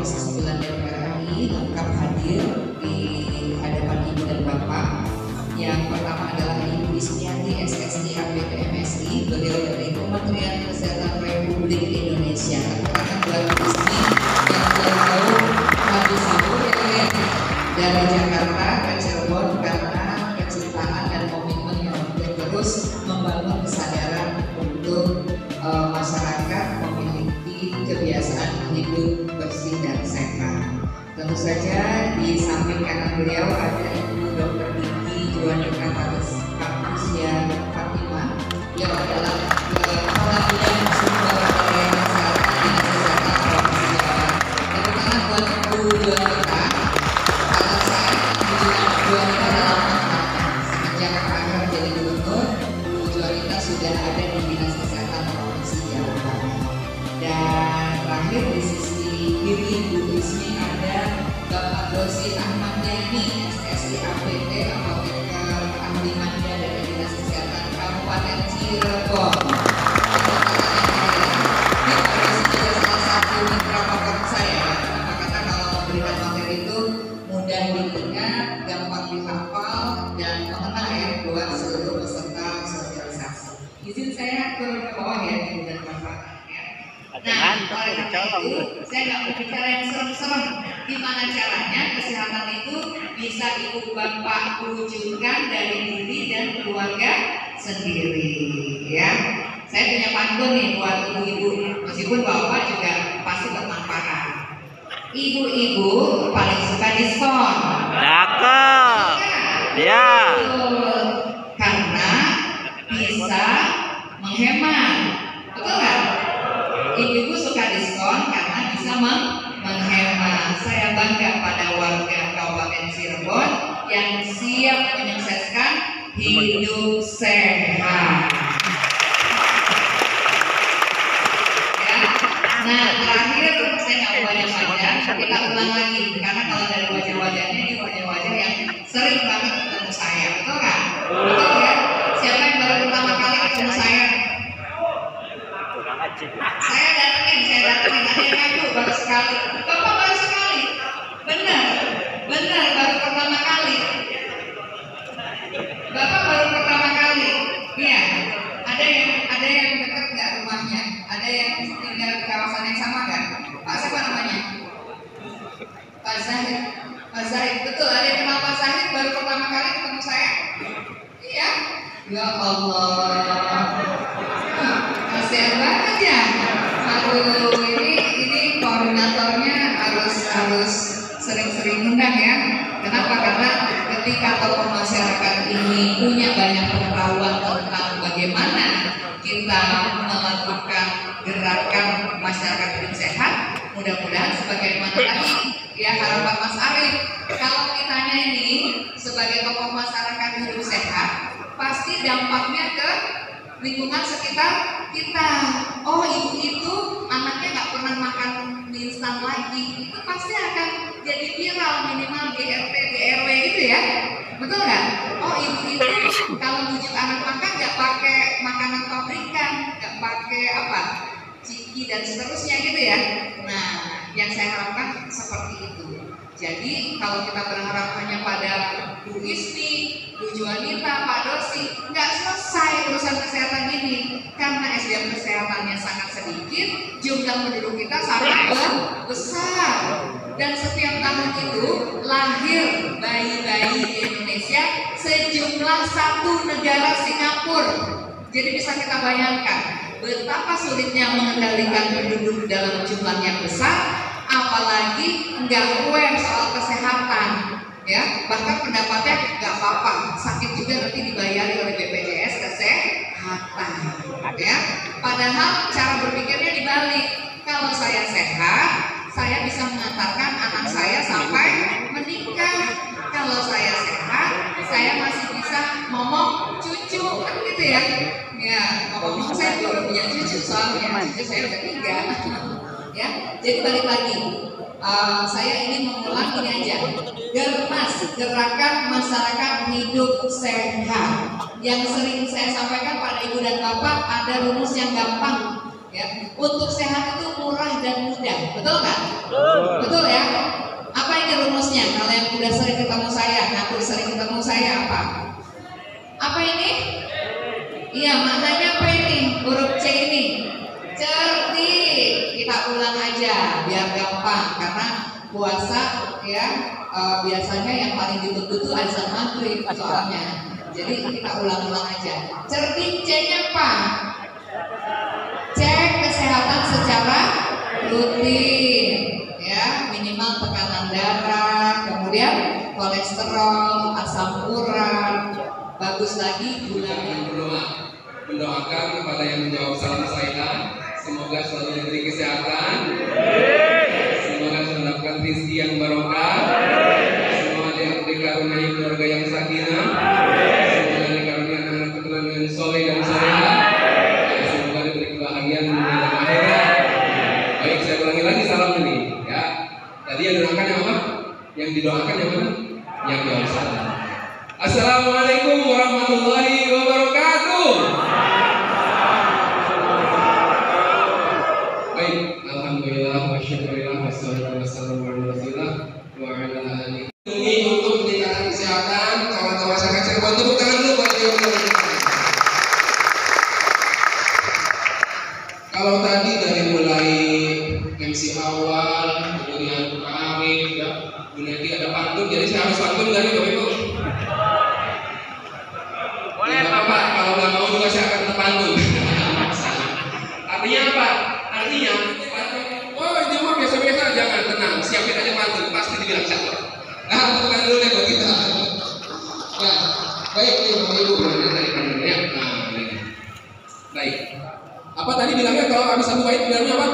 Komisi 9 DPR RI lengkap hadir di hadapan Ibu dan Bapak. Yang pertama adalah Ibu Ismiati SSI APT MSI, beliau dari Kementerian Kesehatan Republik Indonesia. Karena buat Ismi yang jauh habis sahur ya, dari Jakarta ke Cirebon karena kecintaan dan komitmennya untuk terus membangun kesadaran untuk masyarakat memiliki kebiasaan hidup bersih dan sehat. Tentu saja di samping kanan beliau ada Ibu Dr. Diki Juanita Patricia Fatima. Beliau adalah Kepala Bidang Sumber Daya Kesehatan Dinas Kesehatan Provinsi Jawa. Tepuk tangan buat Ibu Juanita. Karena saya Ibu Juanita dalam sejak akhir jadi gubernur, Ibu Juanita sudah ada di Dinas Kesehatan Provinsi Jawa Barat. Dan terakhir di sisi kiri Ibu Ismi ada Bapak Dosi Ahmad Yani, SSI APT Apoteker Ahli Manda dari Dinas Kesehatan Kabupaten Cirebon. Ini Pak Dosi juga salah satu mitra favorit saya. Kenapa? Karena kalau memberikan materi itu mudah didengar, gampang dihafal, dan mengena ya buat seluruh peserta sosialisasi. Izin saya turun ke bawah ya, Ibu dan Bapak. Nah, oleh karena itu, saya nggak berbicara yang serem-serem. Gimana caranya kesehatan itu bisa Ibu Bapak wujudkan dari diri dan keluarga sendiri, ya. Saya punya pantun nih buat ibu-ibu, meskipun Bapak juga pasti bermanfaat. Ibu-ibu paling suka diskon. Cakep. Ya. Karena bisa menghemat. Betul nggak? Ibu suka diskon karena bisa menghemat. Saya bangga pada warga Kabupaten Cirebon yang siap menyukseskan hidup sehat. Ya. Nah, terakhir saya nggak mau banyak-banyak, kita ulang lagi karena kalau dari wajah-wajahnya ini wajah-wajah yang sering banget ketemu saya, betul nggak? Betul ya? Siapa yang baru pertama kali ketemu saya? Saya datengin, ada yang ngaku baru sekali. Bapak baru sekali, benar, baru pertama kali. Bapak baru pertama kali, iya. Ada yang dekat nggak rumahnya? Ada yang tinggal di kawasan yang sama kan? Pak siapa namanya? Pak Zahid. Pak Zahid, betul. Ada yang kenal Pak Zahid baru pertama kali ketemu saya? Iya. Ya Allah. Kasihan banget ya. Aduh, ini koordinatornya harus sering-sering undang ya. Kenapa? Karena ketika tokoh masyarakat ini punya banyak pengetahuan tentang bagaimana kita melakukan gerakan masyarakat hidup sehat, mudah-mudahan sebagaimana tadi ya harapan Mas Arief, kalau kitanya ini sebagai tokoh masyarakat hidup sehat, pasti dampaknya ke lingkungan sekitar kita. Oh, ibu itu anaknya nggak pernah makan mie instan lagi, itu pasti akan jadi viral minimal di RT, di RW gitu ya, betul nggak? Oh, ibu itu kalau bujuk anak makan nggak pakai makanan pabrikan, nggak pakai apa, ciki dan seterusnya gitu ya. Nah, yang saya harapkan seperti itu. Jadi kalau kita berharap hanya pada Bu Ismi, Bu Juanita, Pak Dosi, nggak selesai urusan kesehatan ini karena SDM kesehatannya sangat sedikit, jumlah penduduk kita sangat besar, dan setiap tahun itu lahir bayi-bayi di Indonesia sejumlah satu negara Singapura. Jadi bisa kita bayangkan betapa sulitnya mengendalikan penduduk dalam jumlah yang besar, apalagi nggak aware soal kesehatan. Ya, bahkan pendapatnya nggak apa-apa, sakit juga nanti dibayari oleh BPJS Kesehatan. Ya, padahal cara berpikirnya dibalik. Kalau saya sehat, saya bisa mengantarkan anak saya sampai menikah. Kalau saya sehat, saya masih bisa momong cucu, kan gitu ya. Ya, ngomong saya belum punya cucu soalnya, cucu saya udah 3. Ya, jadi balik lagi. Saya ingin mengulang ini aja. Germas, Gerakan Masyarakat Hidup Sehat, yang sering saya sampaikan pada Ibu dan Bapak, ada rumus yang gampang. Ya, untuk sehat itu murah dan mudah, betul nggak? Betul ya. Apa ini rumusnya? Kalau yang udah sering ketemu saya, ngaku sering ketemu saya apa? Apa ini? Iya, maknanya apa ini? Huruf C ini. Cerdik. Kita ulang aja biar gampang karena puasa ya biasanya yang paling ditunggu tuh azan maghrib soalnya. Jadi kita ulang-ulang aja. Cerdik C-nya apa? Cek kesehatan secara rutin ya, minimal tekanan darah, kemudian kolesterol, asam urat, bagus lagi gunanya. Mendoakan kepada yang menjawab salam saya, semoga selalu diberi kesehatan, semoga mendapatkan rezeki yang barokah, semoga dikaruniai keluarga yang sakinah, semoga dikaruniai anak keturunan yang soleh dan salehah, semoga diberi kebahagiaan dunia dan akhirat. Baik, saya ulangi lagi salam ini ya. Tadi yang didoakan yang apa? Yang didoakan yang mana? Yang jawab salam. Assalamualaikum warahmatullahi wabarakatuh. Baik, alhamdulillah wa syukurillah wassalatu wassalamu ala rasulillah wa ala alihi. Ini untuk meningkatkan kesehatan kawan-kawan masyarakat Cirebon. Tepuk tangan dulu buat dia. Kalau tadi dari mulai MC awal, kemudian Pak Arif, ya, Bu Neti ada pantun, jadi saya harus pantun dari Bapak Ibu. Boleh Pak, kalau nggak mau juga saya akan terpantun. Artinya apa? Artinya, oh ini mah biasa-biasa, jangan tenang, siapin aja pantun, pasti dibilang cakep. Nah, temukan dulu deh buat kita. Ya, baik nih Bapak Ibu, mana tadi pantunnya? Nah, ini. Baik. Apa tadi bilangnya kalau habis satu bait bilangnya apa?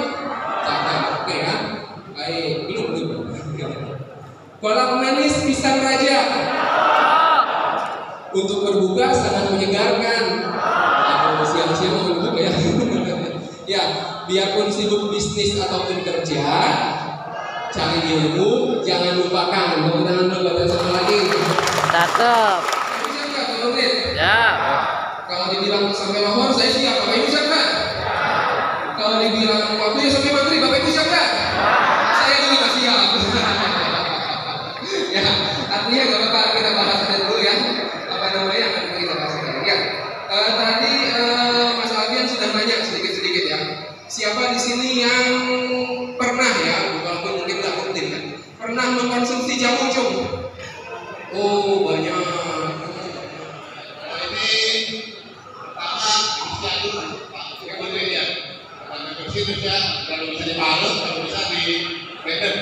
Cakep, oke ya. Baik, minum dulu. Kolak manis pisang raja. Untuk berbuka sangat menyegarkan. Aku siang-siang mau berbuka ya. Ya, biarpun sibuk bisnis ataupun kerja, cari ilmu, jangan lupakan. Tepuk tangan dulu buat satu lagi. Cakep. Bisa nggak, Bang Nurul? Ya. Kalau dibilang sampai lohor, saya siap. Bapak Ibu siap nggak? Kalau dibilang waktunya sampai maghrib, Bapak Ibu siap nggak? Saya dulu nggak siap. Ya, artinya nggak apa-apa, kita bahas dulu ya. Apa namanya akan kita bahas sekarang. Ya, tadi Mas Alfian sudah nanya sedikit-sedikit ya. Siapa di sini yang pernah ya, walaupun mungkin nggak rutin kan, pernah mengkonsumsi jamu cung? Oh banyak. Ini pertama bisa dulu Pak, kemudian ya karena bersih bisa kalau bisa diparut, kalau bisa di blender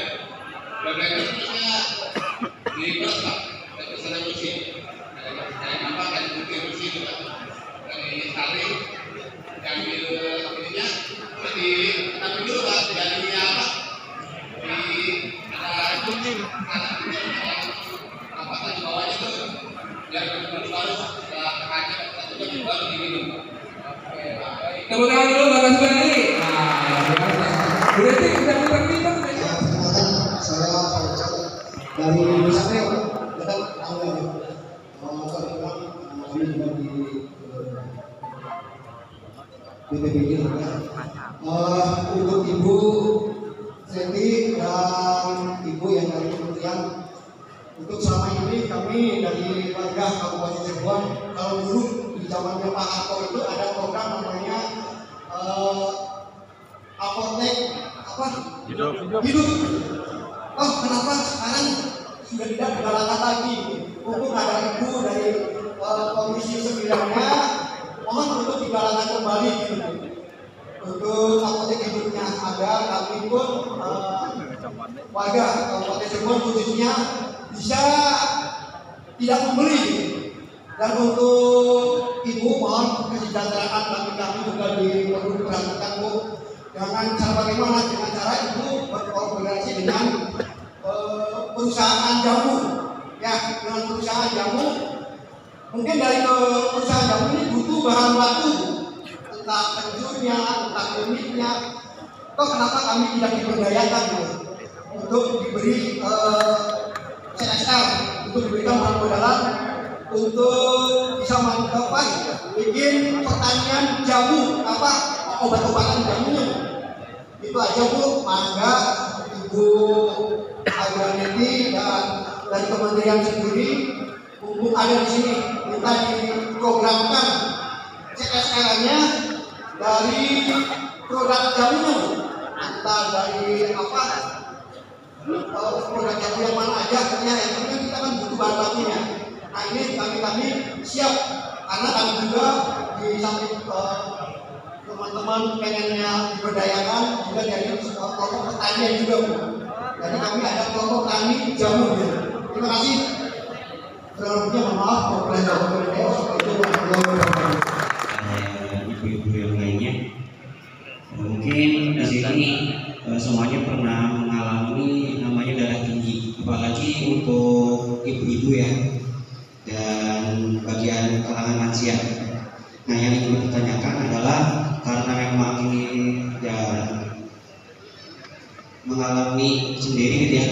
bisa di press Pak, dan bisa bersih. Dari apa kan putih bersih juga dari sari, diambil ininya, di tapi dulu Pak dari apa? Di ada kuning, apa tadi bawahnya itu biar baru tengahnya satu jam baru diminum. Tepuk tangan dulu Bapak Subandi. Berarti sudah terlibat ya. Saya dari Nusantara datang awal kami juga di BPBD ya. Untuk Ibu Seti dan Ibu yang dari kementerian, untuk selama ini kami dari warga Kabupaten Cirebon, kalau dulu di zamannya Pak Harto itu ada program namanya apotek apa? Hidup. Oh, kenapa sekarang sudah tidak digalakan lagi? Untuk ada ibu dari komisi 9-nya, mohon untuk digalakan kembali gitu. Untuk apotek hidupnya agar kami pun warga Kabupaten Cirebon khususnya bisa tidak membeli. Dan untuk ibu mohon kesejahteraan bagi kami juga diperhatikan Bu. Dengan cara bagaimana? Dengan cara ibu berkoordinasi dengan perusahaan jamu. Ya, dengan perusahaan jamu. Mungkin dari perusahaan jamu ini butuh bahan baku, entah kencurnya, entah kliniknya. Kok kenapa kami tidak diberdayakan untuk diberi CSR, untuk diberikan modal untuk bisa bikin pertanian jamu apa obat-obatan jamunya. Itu aja Bu, mangga Ibu Agraneti dan dari kementerian sendiri, mumpung ada di sini, kita diprogramkan CSR-nya dari produk jamunya, entah dari apa, produk jamu yang mana aja, yang penting kita kan butuh bahan bakunya. Nah ini kami siap, karena kami juga di samping teman-teman pengennya diberdayakan juga dari kelompok petani juga Bu. Jadi kami ada kelompok tani jamu. Terima kasih. Terlebihnya mohon maaf kalau ibu-ibu yang lainnya, mungkin di sini semuanya pernah mengalami namanya darah tinggi, apalagi untuk ibu-ibu ya, dan bagian kalangan lansia. Nah yang ingin ditanyakan adalah karena memang ini ya mengalami sendiri gitu ya,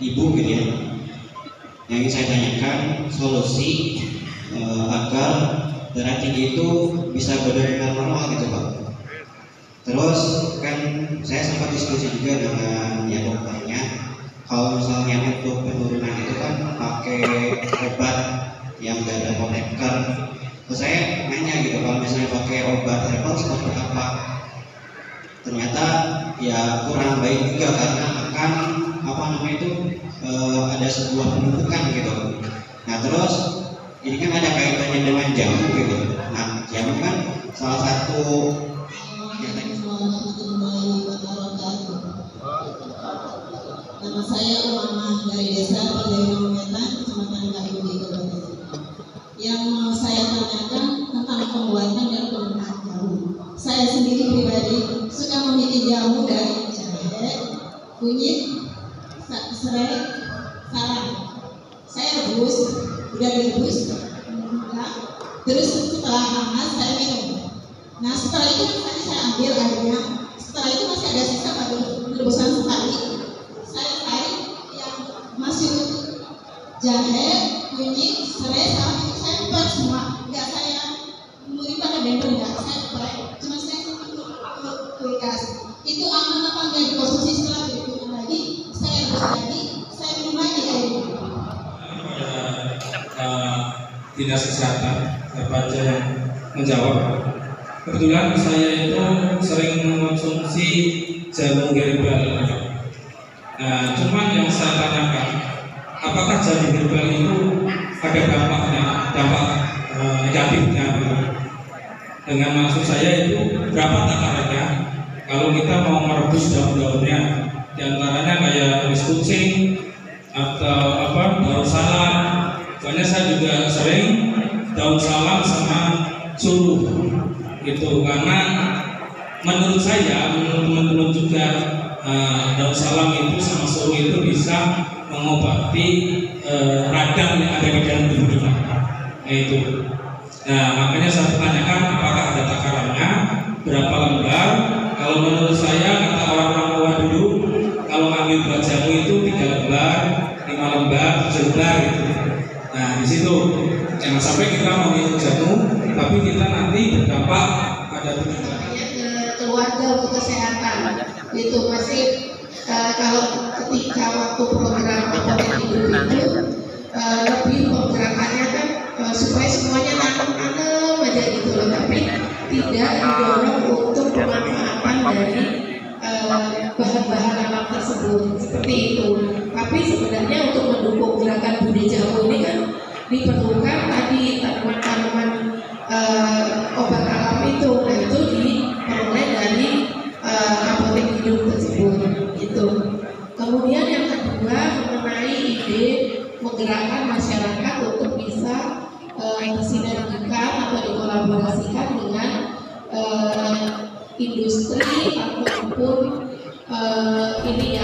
ibu gitu ya. Yang ingin saya tanyakan solusi agar darah tinggi itu bisa benar-benar normal gitu Pak. Terus kan saya sempat diskusi juga dengan ya dokternya, kalau misalnya untuk penurunan itu kan pakai obat yang dari apoteker. Terus saya nanya gitu, kalau misalnya pakai obat herbal seperti apa? Ternyata ya kurang baik juga karena akan apa namanya itu ada sebuah penumpukan gitu. Nah terus ini kan ada kaitannya dengan jamu gitu. Nah jamu kan salah satu Nama saya Umamah dari Desa Perdayaan Wetan, Kecamatan Kaliundi, Kabupaten. Yang mau saya tanyakan tentang pembuatan dan penggunaan jamu. Saya sendiri pribadi suka membuat jamu dari jahe, kunyit, serai, salam. Saya rebus, udah direbus, terus setelah hangat saya minum. Nah setelah itu saya ambil airnya. Setelah itu masih ada sisa pada rebusan sekali. Saya air yang masih jahe, kunyit, serai, salam itu saya buat semua. Enggak saya muri pakai blender, enggak saya buat. Cuma saya kulkas. Itu aman apa enggak dikonsumsi setelah berikutnya lagi? Saya rebus lagi, saya minum lagi airnya. Dinas Kesehatan siapa aja yang menjawab. Kebetulan saya itu sering mengonsumsi jamu herbal. Nah, cuman yang saya tanyakan, apakah jamu herbal itu ada dampak negatifnya? Dengan maksud saya itu berapa takarannya? Kalau kita mau merebus daun-daunnya, diantaranya kayak kumis kucing atau apa daun salam. Soalnya saya juga sering daun salam sama suruh gitu, karena menurut saya, menurut teman-teman juga daun salam itu sama suruh itu bisa mengobati radang yang ada di dalam tubuh kita. Nah itu. Nah makanya saya pertanyakan apakah ada takarannya, berapa lembar? Kalau menurut saya kata orang-orang tua dulu, kalau ngambil buat jamu itu 3 lembar, 5 lembar, 7 lembar gitu. Nah di situ jangan sampai kita memilih jamu, tapi kita nanti berdampak pada tubuh kita. Keluarga untuk kesehatan itu masih kalau ketika waktu program apotek hidup itu lebih pergerakannya kan supaya semuanya nanam aja gitu loh, tapi tidak didorong untuk pemanfaatan dari bahan-bahan alam tersebut seperti itu. Tapi sebenarnya untuk mendukung gerakan budi jamu ini kan diperlukan tadi tanaman-tanaman obat alam itu. Nah itu diperoleh dari apotek hidup tersebut gitu. Kemudian yang kedua mengenai ide menggerakkan masyarakat untuk bisa bersinergikan atau dikolaborasikan dengan industri ataupun ini